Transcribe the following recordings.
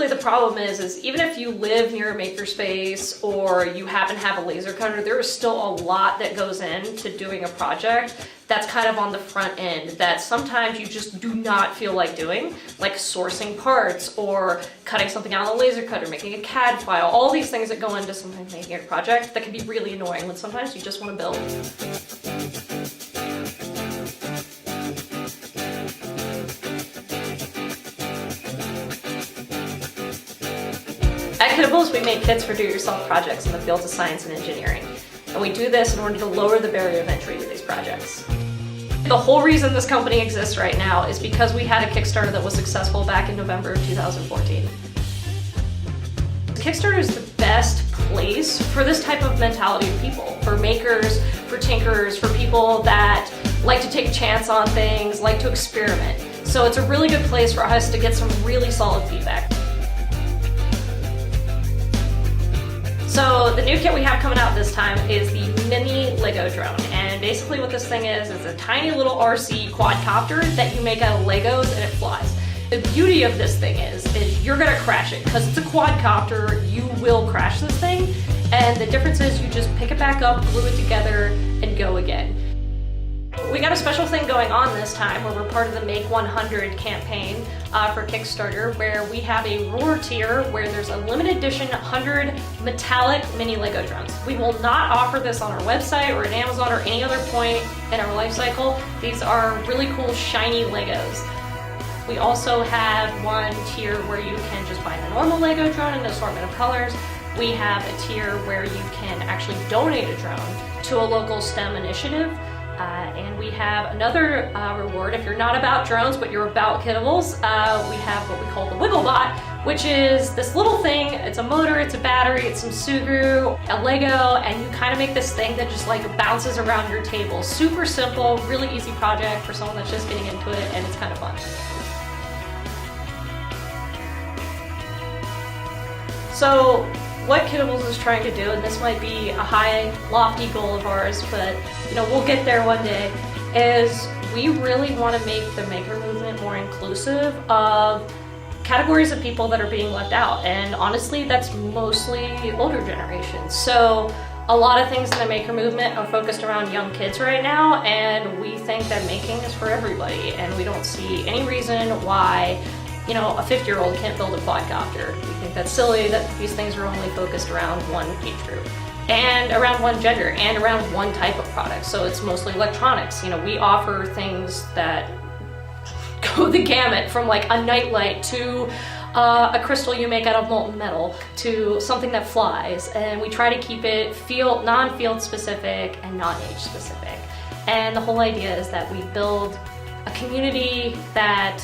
basically the problem is even if you live near a makerspace or you happen to have a laser cutter, there is still a lot that goes into doing a project that's kind of on the front end that sometimes you just do not feel like doing, like sourcing parts or cutting something out on a laser cutter, making a CAD file, all these things that go into sometimes making a project that can be really annoying when sometimes you just want to build. At Kitables, we make kits for do-it-yourself projects in the fields of science and engineering. And we do this in order to lower the barrier of entry to these projects. The whole reason this company exists right now is because we had a Kickstarter that was successful back in November of 2014. Kickstarter is the best place for this type of mentality of people, for makers, for tinkerers, for people that like to take a chance on things, like to experiment. So it's a really good place for us to get some really solid feedback. So the new kit we have coming out this time is the mini Lego drone, and basically what this thing is a tiny little RC quadcopter that you make out of Legos and it flies. The beauty of this thing is you're gonna crash it because it's a quadcopter. You will crash this thing, and the difference is you just pick it back up, glue it together, and go again. We got a special thing going on this time where we're part of the Make 100 campaign for Kickstarter, where we have a Roar tier where there's a limited edition 100 metallic mini Lego drones. We will not offer this on our website or at Amazon or any other point in our life cycle. These are really cool shiny Legos. We also have one tier where you can just buy the normal Lego drone in an assortment of colors. We have a tier where you can actually donate a drone to a local STEM initiative. And we have another reward if you're not about drones but you're about Kitables. We have what we call the Wigglebot, which is this little thing. It's a motor, it's a battery, it's some Sugru, a Lego, and you kind of make this thing that just like bounces around your table. Super simple, really easy project for someone that's just getting into it, and it's kind of fun. So what Kitables is trying to do, and this might be a high, lofty goal of ours, but we'll get there one day, is we really want to make the maker movement more inclusive of categories of people that are being left out. And honestly, that's mostly older generations. So a lot of things in the maker movement are focused around young kids right now, and we think that making is for everybody, and we don't see any reason why a 50-year-old can't build a quadcopter. We think that's silly, that these things are only focused around one age group and around one gender and around one type of product. So it's mostly electronics. We offer things that go the gamut from like a nightlight to a crystal you make out of molten metal to something that flies, and we try to keep it non-field specific and non-age specific. And the whole idea is that we build a community that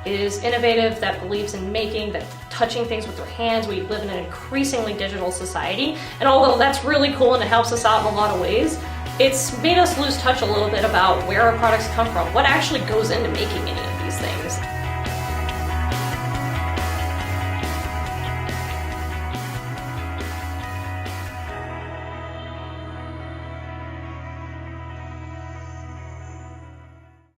is innovative, that believes in making, that touching things with their hands. We live in an increasingly digital society, and although that's really cool and it helps us out in a lot of ways, it's made us lose touch a little bit about where our products come from, what actually goes into making any of